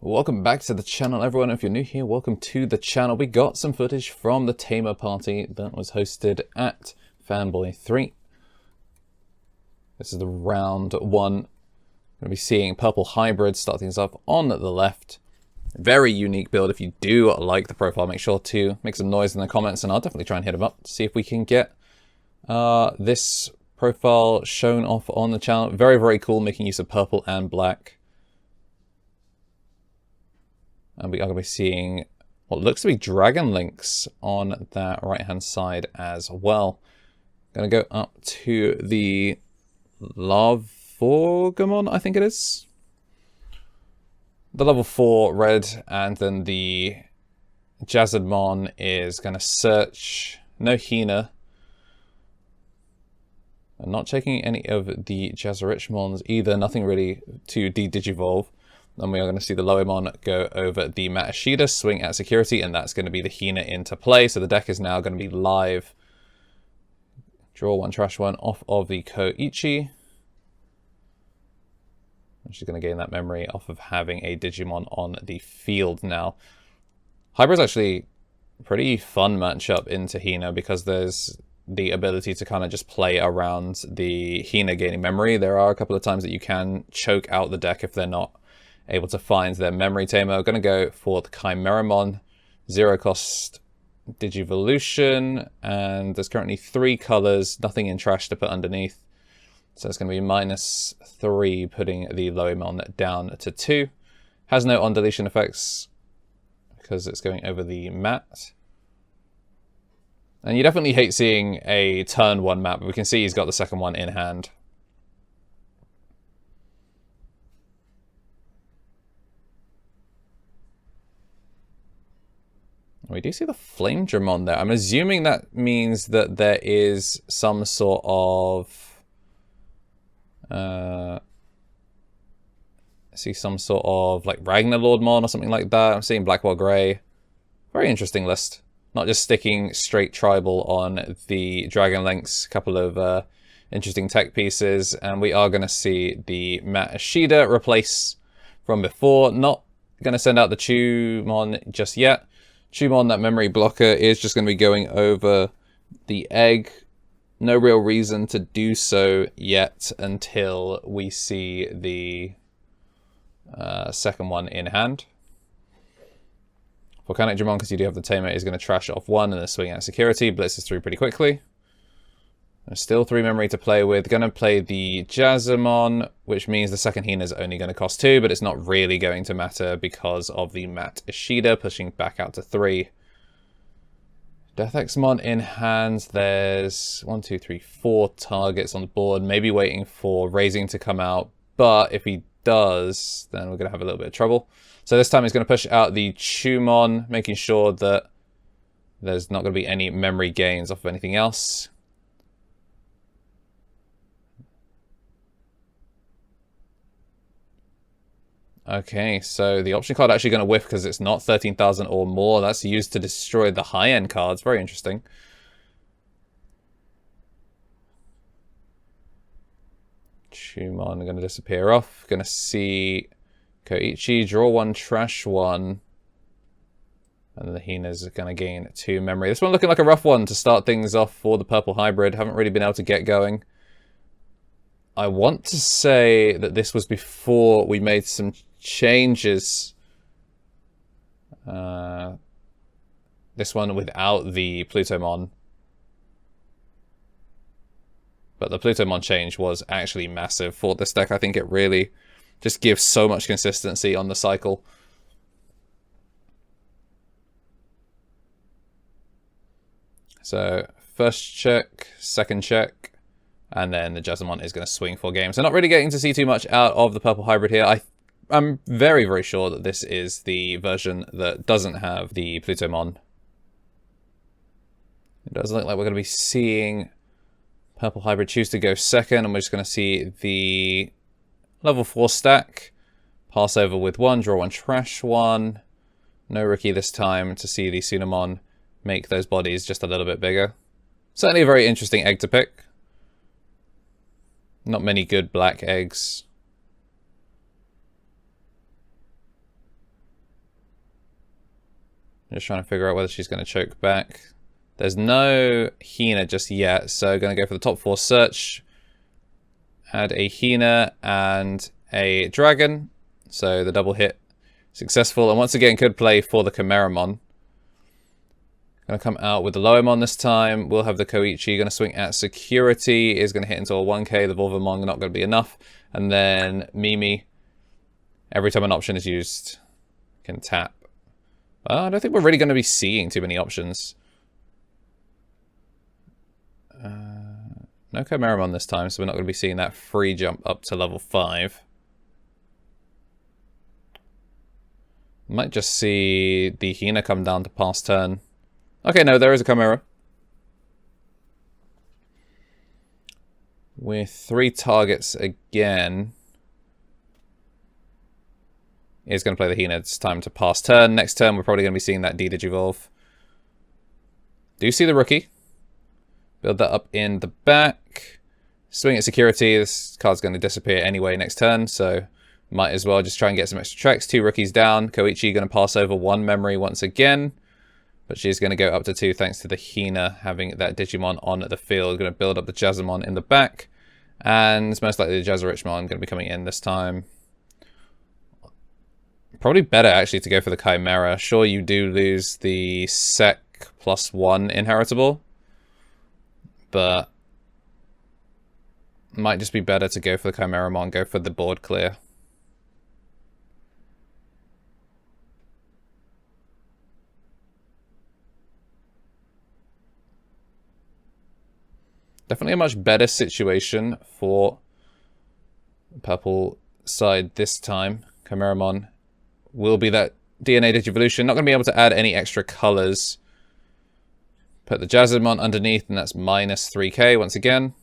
Welcome back to the channel, everyone. If you're new here, welcome to the channel. We got some footage from the Tamer party that was hosted at Fanboy 3. This is the round one. We're going to be seeing purple hybrid start things up on the left. Very unique build. If you do like the profile, make sure to make some noise in the comments, and I'll definitely try and hit him up to see if we can get this profile shown off on the channel. Very, very cool, making use of purple and black. And we are going to be seeing what looks to be Dragon Linkz on that right-hand side as well. Going to go up to the Veemon, I think it is. The level 4 red, and then the Cherubimon is going to search. No Hina. I'm not checking any of the Cherubimons either. Nothing really to de-digivolve. Then we are going to see the Veemon go over the Matashida, swing at security, and that's going to be the Hina into play. So the deck is now going to be live. Draw one, trash one off of the KnTElixar. She's going to gain that memory off of having a Digimon on the field now. Hybrid's actually a pretty fun matchup into Hina because there's the ability to kind of just play around the Hina gaining memory. There are a couple of times that you can choke out the deck if they're not able to find their memory tamer. We're going to go for the Cherubimon, 0 cost Digivolution, and there's currently 3 colors, nothing in trash to put underneath. So it's going to be -3, putting the Veemon down to 2. Has no on deletion effects because it's going over the mat. And you definitely hate seeing a turn 1 map, but we can see he's got the second one in hand. We do see the Flame Dramon there. I'm assuming that means that there is some sort of... I see some sort of like Ragnarlordmon or something like that. I'm seeing Blackwell Grey. Very interesting list. Not just sticking straight tribal on the Dragon Linkz. A couple of interesting tech pieces. And we are going to see the Matashida replace from before. Not going to send out the Cherubimon just yet. Cherubimon, that memory blocker, is just going to be going over the egg. No real reason to do so yet until we see the second one in hand. For KnTElixar, because you do have the Tamer, is going to trash off 1 and then swing at security. Blitzes through pretty quickly. There's still 3 memory to play with. Going to play the Cherubimon, which means the second Hina is only going to cost 2, but it's not really going to matter because of the Matashida pushing back out to 3. DeathXmon in hand. There's 1, 2, 3, 4 targets on the board. Maybe waiting for Raising to come out, but if he does, then we're going to have a little bit of trouble. So this time he's going to push out the Cherubimon, making sure that there's not going to be any memory gains off of anything else. Okay, so the option card actually going to whiff because it's not 13,000 or more. That's used to destroy the high-end cards. Very interesting. Cherubimon going to disappear off. Going to see KnTElixar, draw 1, trash 1. And then the Hina's going to gain 2 memory. This one looking like a rough one to start things off for the purple hybrid. Haven't really been able to get going. I want to say that this was before we made some changes. This one without the Plutomon. But the Plutomon change was actually massive for this deck. I think it really just gives so much consistency on the cycle. So first check, second check. And then the Cherubimon is going to swing for game. So not really getting to see too much out of the purple hybrid here. I'm very, very sure that this is the version that doesn't have the Plutomon. It does look like we're going to be seeing purple hybrid choose to go second. And we're just going to see the level 4 stack. Pass over with 1, draw 1, trash 1. No rookie this time to see the Sunamon make those bodies just a little bit bigger. Certainly a very interesting egg to pick. Not many good black eggs. Just trying to figure out whether she's going to choke back. There's no Hina just yet, so going to go for the top 4 search. Add a Hina and a dragon. So the double hit successful. And once again, could play for the Chimeramon. Going to come out with the Loemon this time. We'll have the Koichi. Going to swing at security. Is going to hit into a 1k. The Volvamon not going to be enough. And then Mimi. Every time an option is used, can tap. I don't think we're really going to be seeing too many options. No Chimeramon this time, so we're not going to be seeing that free jump up to level 5. Might just see the Hina come down to pass turn. Okay, no, there is a Chimera. With 3 targets again. Is going to play the Hina. It's time to pass turn. Next turn, we're probably going to be seeing that D-Digivolve. Do see the rookie. Build that up in the back. Swing at security. This card's going to disappear anyway next turn, so might as well just try and get some extra tracks. 2 rookies down. Koichi going to pass over 1 memory once again. But she's going to go up to 2 thanks to the Hina having that Digimon on the field. Going to build up the Jazzamon in the back. And most likely the Jazzerichmon going to be coming in this time. Probably better actually to go for the Chimera. Sure, you do lose the Sec +1 inheritable. But might just be better to go for the Chimeramon, go for the board clear. Definitely a much better situation for the purple side this time. Chimeramon will be that DNA Digivolution. Not going to be able to add any extra colors. Put the Jazzamon underneath, and that's minus 3k once again.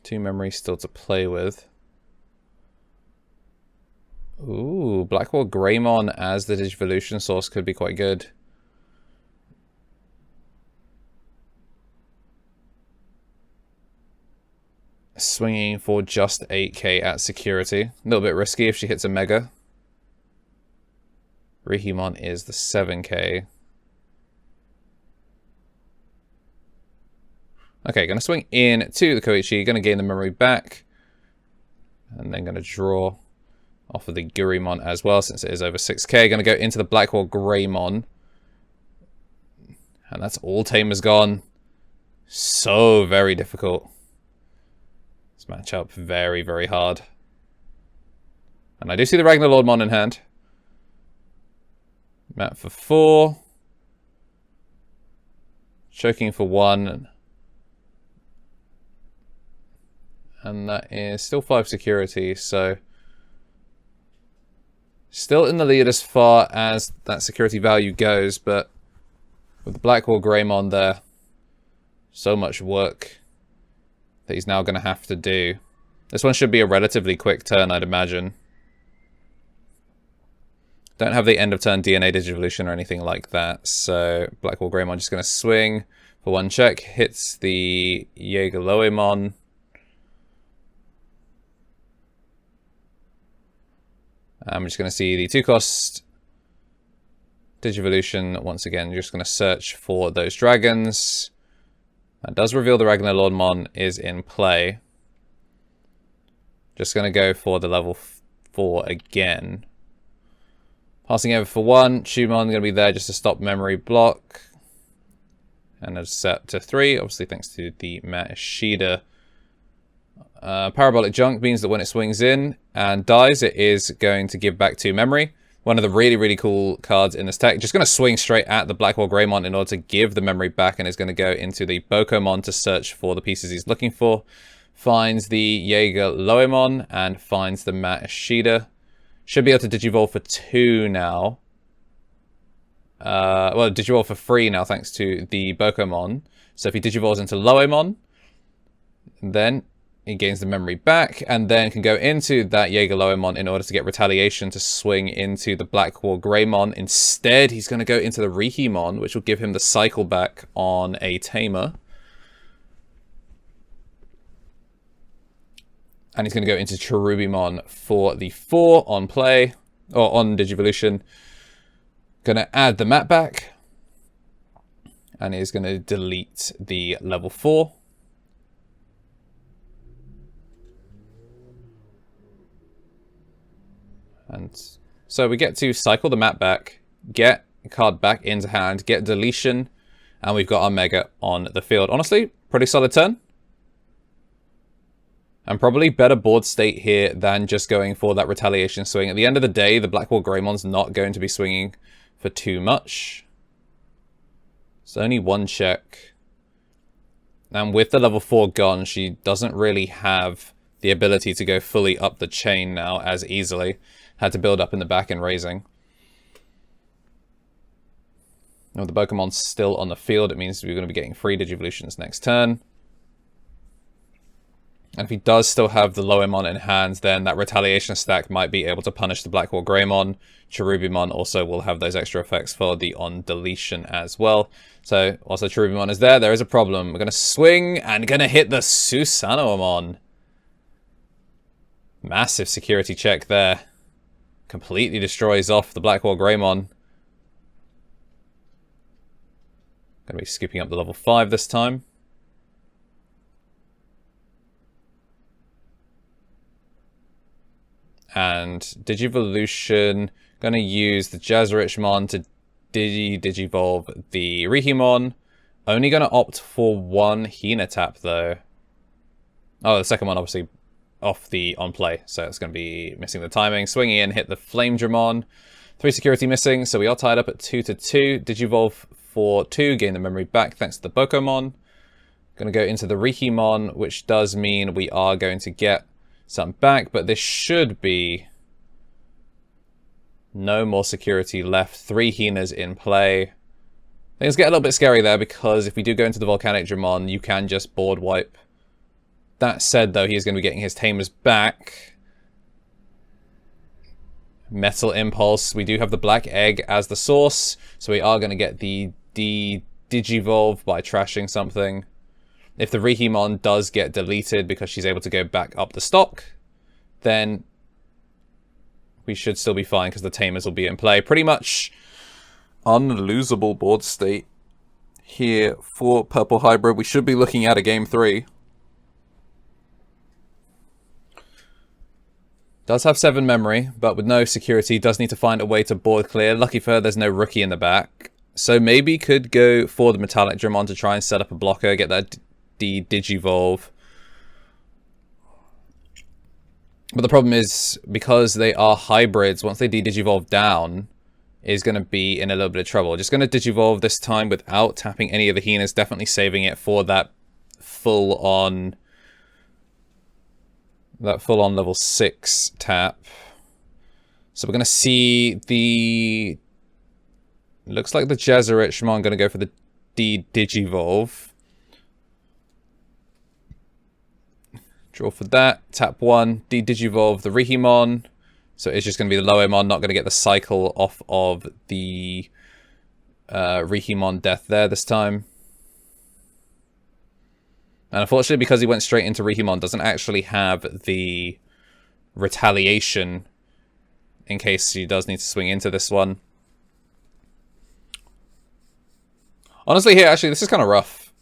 Two memories still to play with. Ooh, Blackwall Greymon as the Digivolution source could be quite good. Swinging for just 8k at security. A little bit risky if she hits a Mega. Veemon is the 7k. Okay, going to swing in to the Koichi. Going to gain the memory back. And then going to draw off of the Gurimon as well, since it is over 6k. Going to go into the Blackwall Greymon. And that's all Tamer's gone. So very difficult. This matchup very, very hard. And I do see the Ragnar Lordmon in hand. Map for 4. Choking for 1. And that is still 5 security, so still in the lead as far as that security value goes, but with the Blackwall Greymon there, so much work that he's now going to have to do. This one should be a relatively quick turn, I'd imagine. Don't have the end of turn DNA Digivolution or anything like that, so Blackwall Greymon just going to swing for 1 check, hits the Jaeger Loemon. I'm just going to see the 2-cost Digivolution once again. Just going to search for those dragons. That does reveal the Ragnar Lordmon is in play. Just going to go for the level 4 again. Passing over for 1. Cherubimon going to be there just to stop memory block. And a set to 3, obviously thanks to the Mashida. Parabolic Junk means that when it swings in and dies, it is going to give back 2 memory. One of the really, really cool cards in this deck. Just going to swing straight at the Blackwall Greymon in order to give the memory back, and is going to go into the Bokomon to search for the pieces he's looking for. Finds the Jaeger Loemon and finds the Mashida. Should be able to Digivolve for 2 now. Well, Digivolve for 3 now thanks to the Bokomon. So if he Digivolves into Loemon, then he gains the memory back, and then can go into that Jaeger Loemon in order to get retaliation to swing into the Blackwall Greymon. Instead, he's going to go into the Veemon, which will give him the cycle back on a Tamer. And he's going to go into Cherubimon for the 4 on play, or on Digivolution. Going to add the map back. And he's going to delete the level 4. And so we get to cycle the map back, get a card back into hand, get deletion, and we've got our Mega on the field. Honestly, pretty solid turn. And probably better board state here than just going for that retaliation swing. At the end of the day, the Blackwall Greymon's not going to be swinging for too much. It's only 1 check. And with the level 4 gone, she doesn't really have the ability to go fully up the chain now as easily. Had to build up in the back and raising. Now the Pokemon's still on the field. It means we're going to be getting 3 Digivolutions next turn. And if he does still have the Lowemon in hand, then that retaliation stack might be able to punish the Blackwall Greymon. Cherubimon also will have those extra effects for the on deletion as well. So, also Cherubimon is there. There is a problem. We're going to swing and going to hit the Susanomon. Massive security check there. Completely destroys off the Blackwall Greymon. Going to be skipping up the level 5 this time. And Digivolution, going to use the Jazzerichmon to Digivolve the Rihimon. Only going to opt for 1 Hina tap though. Oh, the second one obviously off the on play, so it's going to be missing the timing. Swinging in, hit the Flamedramon. 3 security missing, so we are tied up at 2-2. Digivolve for 2, gain the memory back thanks to the Pokémon. Going to go into the Rihimon, which does mean we are going to get some back, but this should be no more security left. 3 Hinas in play. Things get a little bit scary there because if we do go into the Volcanic Dramon, you can just board wipe. That said, though, he is going to be getting his Tamers back. Metal Impulse. We do have the Black Egg as the source, so we are going to get the Digivolve by trashing something. If the Rihimon does get deleted because she's able to go back up the stock, then we should still be fine because the Tamers will be in play. Pretty much unlosable board state here for Purple Hybrid. We should be looking at a game 3. Does have 7 memory, but with no security, does need to find a way to board clear. Lucky for her, there's no rookie in the back. So maybe could go for the Metallic Dramon to try and set up a blocker, get that Digivolve. But the problem is, because they are hybrids, once they Digivolve down, is going to be in a little bit of trouble. Just going to Digivolve this time without tapping any of the Hinas, definitely saving it for that full-on level 6 tap. So we're going to see the... Looks like the Jazzerichmon going to go for the Digivolve. Draw for that. Tap 1. Digivolve the Rihimon. So it's just going to be the Lowemon, not going to get the cycle off of the Rihimon death there this time. And unfortunately, because he went straight into Rihimon, doesn't actually have the retaliation in case he does need to swing into this one. Honestly, here, actually, this is kind of rough.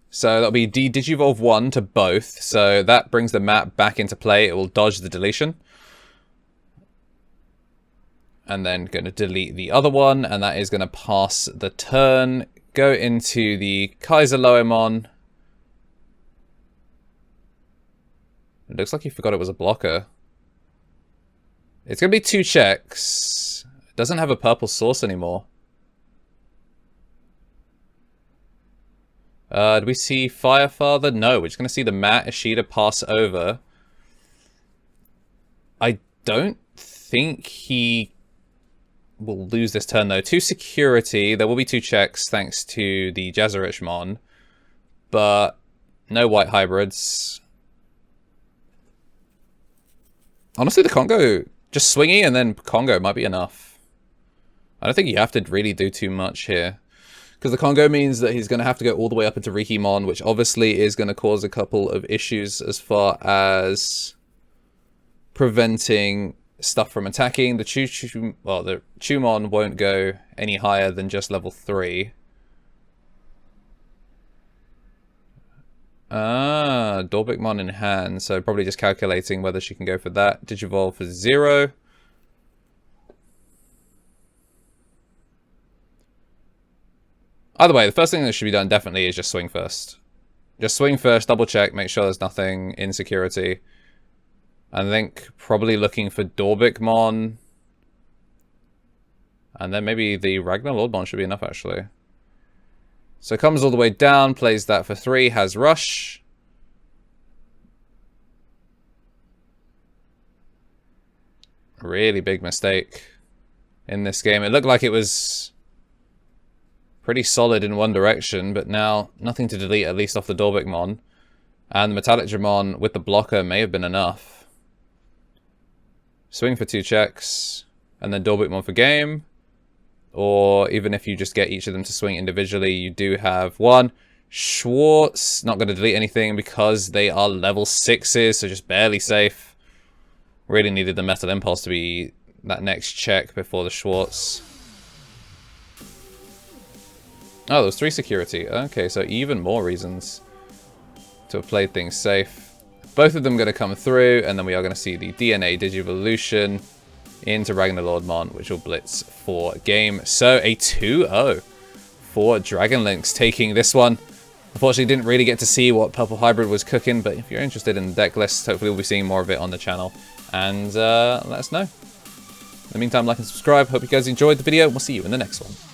So that'll be Digivolve 1 to both. So that brings the map back into play. It will dodge the deletion. And then going to delete the other one. And that is going to pass the turn. Go into the Kaiser Lowemon. It looks like he forgot it was a blocker. It's going to be 2 checks. It doesn't have a purple source anymore. Do we see Firefather? No, we're just going to see the Matt Ishida pass over. I don't think he will lose this turn, though. 2 security. There will be 2 checks thanks to the Jazzerichmon. But no white hybrids. Honestly, the Congo, just swinging and then Congo might be enough. I don't think you have to really do too much here. Because the Congo means that he's going to have to go all the way up into Veemon, which obviously is going to cause a couple of issues as far as preventing stuff from attacking. The Chumon won't go any higher than just level 3. Dorbikmon in hand, so probably just calculating whether she can go for that. Digivolve for 0. Either way, the first thing that should be done definitely is just swing first. Just swing first, double check, make sure there's nothing in security. I think probably looking for Dorbikmon. And then maybe the Ragnar Lordmon should be enough, actually. So comes all the way down, plays that for 3, has Rush. Really big mistake in this game. It looked like it was pretty solid in one direction, but now nothing to delete, at least off the Dorbikmon. And the KnTElixar with the blocker may have been enough. Swing for 2 checks, and then Dorbikmon for game. Or even if you just get each of them to swing individually, you do have 1. Schwartz, not going to delete anything because they are level 6s, so just barely safe. Really needed the Metal Impulse to be that next check before the Schwartz. Oh, there was 3 security. Okay, so even more reasons to have played things safe. Both of them going to come through, and then we are going to see the DNA Digivolution into Ragnar Lordmon, which will blitz for game. So a 2-0 for Dragon Linkz taking this one. Unfortunately, didn't really get to see what Purple Hybrid was cooking, but if you're interested in the deck list, hopefully we'll be seeing more of it on the channel. And let us know. In the meantime, like and subscribe. Hope you guys enjoyed the video. We'll see you in the next one.